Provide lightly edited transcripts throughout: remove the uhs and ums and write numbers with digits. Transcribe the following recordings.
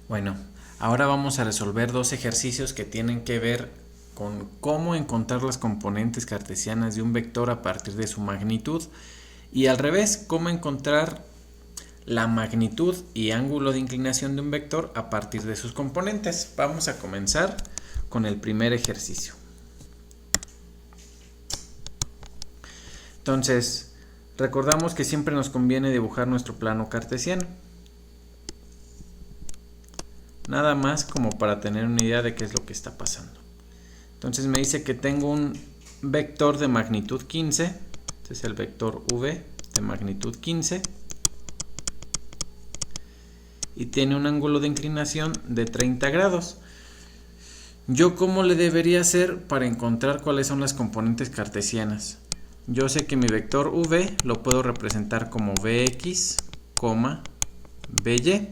Bueno, ahora vamos a resolver dos ejercicios que tienen que ver con cómo encontrar las componentes cartesianas de un vector a partir de su magnitud y al revés, cómo encontrar la magnitud y ángulo de inclinación de un vector a partir de sus componentes. Vamos a comenzar con el primer ejercicio. Entonces, recordamos que siempre nos conviene dibujar nuestro plano cartesiano. Nada más como para tener una idea de qué es lo que está pasando. Entonces me dice que tengo un vector de magnitud 15. Este es el vector v de magnitud 15. Y tiene un ángulo de inclinación de 30 grados. ¿Yo cómo le debería hacer para encontrar cuáles son las componentes cartesianas? Yo sé que mi vector v lo puedo representar como vx, vy.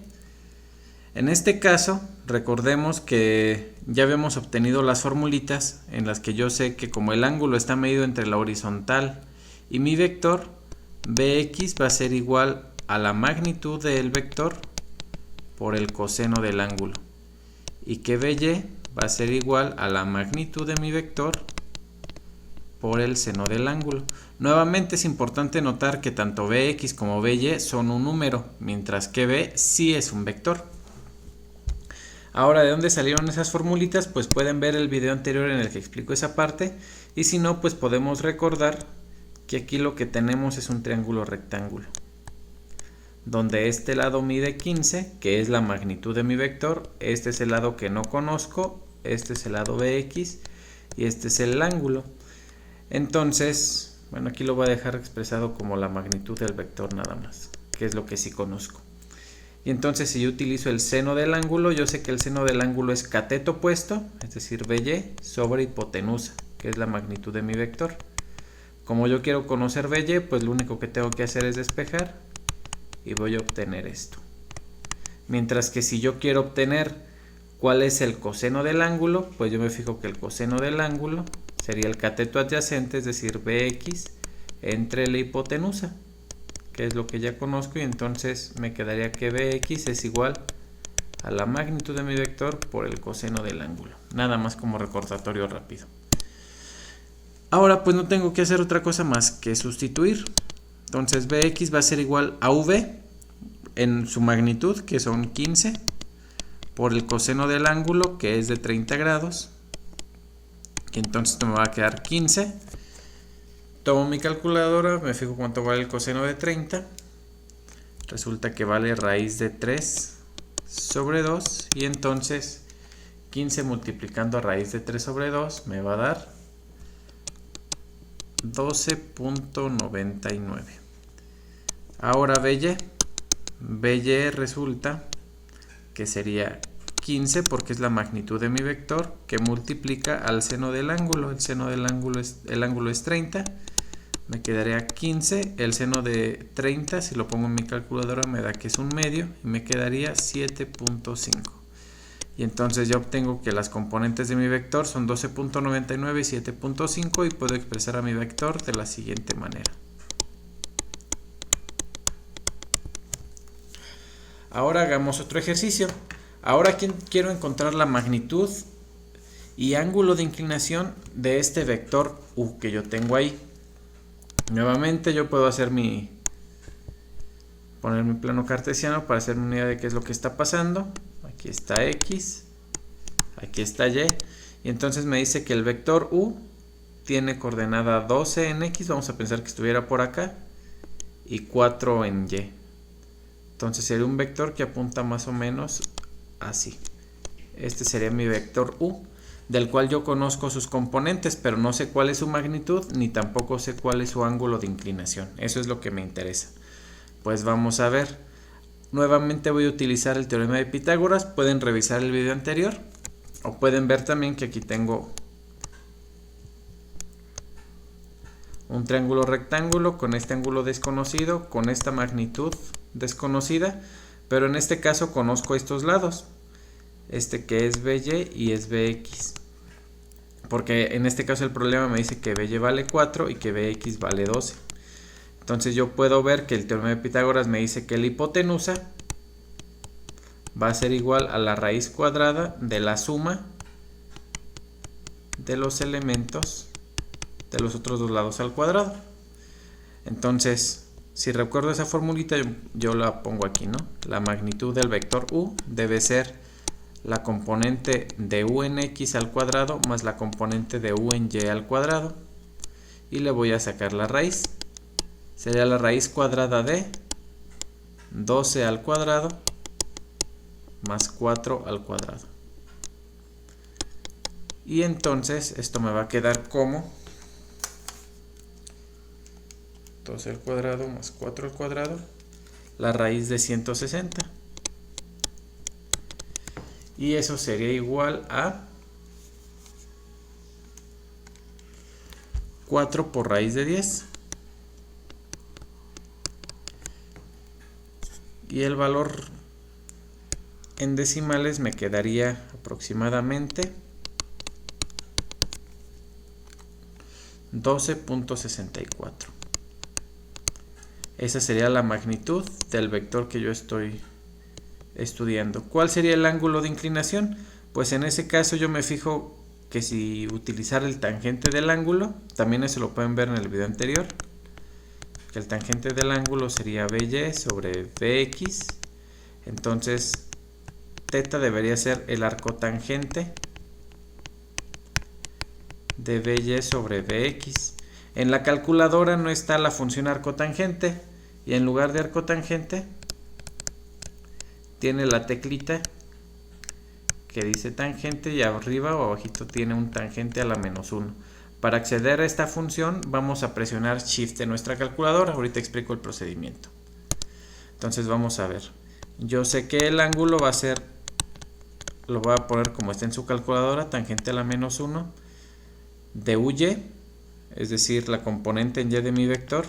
En este caso, recordemos que ya habíamos obtenido las formulitas en las que yo sé que como el ángulo está medido entre la horizontal y mi vector, Vx va a ser igual a la magnitud del vector por el coseno del ángulo. Y que Vy va a ser igual a la magnitud de mi vector por el seno del ángulo. Nuevamente es importante notar que tanto Vx como Vy son un número, mientras que V sí es un vector. Ahora, ¿de dónde salieron esas formulitas? Pues pueden ver el video anterior en el que explico esa parte. Y si no, pues podemos recordar que aquí lo que tenemos es un triángulo rectángulo. Donde este lado mide 15, que es la magnitud de mi vector. Este es el lado que no conozco. Este es el lado Vx. Y este es el ángulo. Entonces, bueno, aquí lo voy a dejar expresado como la magnitud del vector nada más. Que es lo que sí conozco. Y entonces si yo utilizo el seno del ángulo, yo sé que el seno del ángulo es cateto opuesto, es decir, Vy sobre hipotenusa, que es la magnitud de mi vector. Como yo quiero conocer Vy, pues lo único que tengo que hacer es despejar y voy a obtener esto. Mientras que si yo quiero obtener cuál es el coseno del ángulo, pues yo me fijo que el coseno del ángulo sería el cateto adyacente, es decir, Vx entre la hipotenusa, que es lo que ya conozco, y entonces me quedaría que Vx es igual a la magnitud de mi vector por el coseno del ángulo. Nada más como recordatorio rápido. Ahora pues no tengo que hacer otra cosa más que sustituir. Entonces Vx va a ser igual a V en su magnitud, que son 15, por el coseno del ángulo, que es de 30 grados. Y entonces esto me va a quedar 15. Tomo mi calculadora, me fijo cuánto vale el coseno de 30. Resulta que vale raíz de 3 sobre 2. Y entonces 15 multiplicando a raíz de 3 sobre 2 me va a dar 12.99. Ahora Vy resulta que sería 15 porque es la magnitud de mi vector que multiplica al seno del ángulo. El seno del ángulo es 30. Me quedaría 15, el seno de 30, si lo pongo en mi calculadora me da que es un medio y me quedaría 7.5. Y entonces yo obtengo que las componentes de mi vector son 12.99 y 7.5 y puedo expresar a mi vector de la siguiente manera. Ahora hagamos otro ejercicio. Ahora quiero encontrar la magnitud y ángulo de inclinación de este vector u que yo tengo ahí. Nuevamente yo puedo hacer poner mi plano cartesiano para hacerme una idea de qué es lo que está pasando. Aquí está X, aquí está Y, y entonces me dice que el vector U tiene coordenada 12 en X, vamos a pensar que estuviera por acá, y 4 en Y. Entonces sería un vector que apunta más o menos así. Este sería mi vector U, del cual yo conozco sus componentes, pero no sé cuál es su magnitud, ni tampoco sé cuál es su ángulo de inclinación. Eso es lo que me interesa. Pues vamos a ver. Nuevamente voy a utilizar el teorema de Pitágoras. Pueden revisar el video anterior, o pueden ver también que aquí tengo un triángulo rectángulo con este ángulo desconocido, con esta magnitud desconocida, pero en este caso conozco estos lados. Este que es Vy y es Vx, porque en este caso el problema me dice que Vy vale 4 y que Vx vale 12. Entonces yo puedo ver que el teorema de Pitágoras me dice que la hipotenusa va a ser igual a la raíz cuadrada de la suma de los elementos de los otros dos lados al cuadrado. Entonces, si recuerdo esa formulita, yo la pongo aquí, ¿no? La magnitud del vector u debe ser la componente de u en x al cuadrado más la componente de u en y al cuadrado. Y le voy a sacar la raíz. Sería la raíz cuadrada de 12 al cuadrado más 4 al cuadrado. Y entonces esto me va a quedar como 12 al cuadrado más 4 al cuadrado, la raíz de 160. Y eso sería igual a 4 por raíz de 10. Y el valor en decimales me quedaría aproximadamente 12.64. Esa sería la magnitud del vector que yo estoy estudiando. ¿Cuál sería el ángulo de inclinación? Pues en ese caso yo me fijo que si utilizar el tangente del ángulo, también eso lo pueden ver en el video anterior, que el tangente del ángulo sería BY sobre BX. Entonces θ debería ser el arco tangente de BY sobre BX. En la calculadora no está la función arcotangente, y en lugar de arcotangente tiene la teclita que dice tangente, y arriba o abajito tiene un tangente a la menos 1. Para acceder a esta función vamos a presionar Shift en nuestra calculadora. Ahorita explico el procedimiento. Entonces vamos a ver. Yo sé que el ángulo va a ser, lo voy a poner como está en su calculadora, tangente a la menos 1 de uy, es decir, la componente en y de mi vector,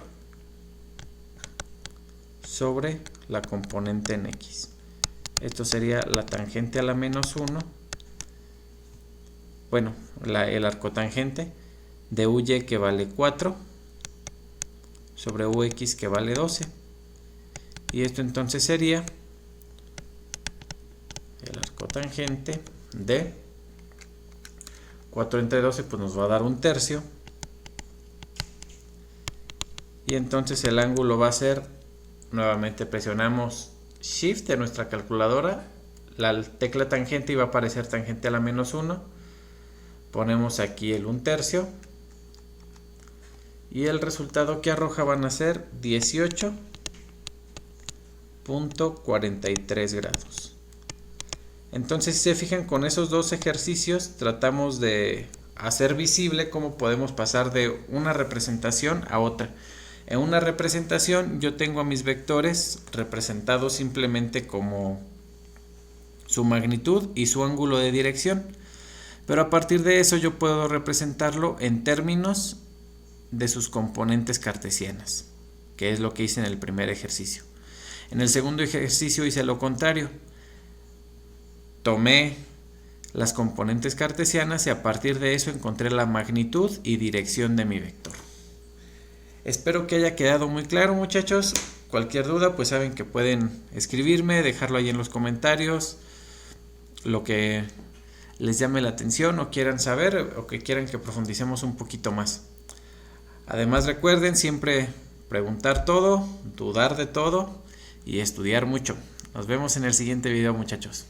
sobre la componente en x. Esto sería la tangente a la menos 1, bueno, el arcotangente de uy, que vale 4, sobre ux, que vale 12. Y esto entonces sería el arcotangente de 4 entre 12, pues nos va a dar 1/3. Y entonces el ángulo va a ser, nuevamente presionamos Shift en nuestra calculadora, la tecla tangente, y va a aparecer tangente a la menos 1. Ponemos aquí el 1/3. Y el resultado que arroja van a ser 18.43 grados. Entonces, si se fijan, con esos dos ejercicios tratamos de hacer visible cómo podemos pasar de una representación a otra. En una representación yo tengo a mis vectores representados simplemente como su magnitud y su ángulo de dirección, pero a partir de eso yo puedo representarlo en términos de sus componentes cartesianas, que es lo que hice en el primer ejercicio. En el segundo ejercicio hice lo contrario. Tomé las componentes cartesianas y a partir de eso encontré la magnitud y dirección de mi vector. Espero que haya quedado muy claro, muchachos. Cualquier duda, pues saben que pueden escribirme, dejarlo ahí en los comentarios, lo que les llame la atención o quieran saber o que quieran que profundicemos un poquito más. Además, recuerden siempre preguntar todo, dudar de todo y estudiar mucho. Nos vemos en el siguiente video, muchachos.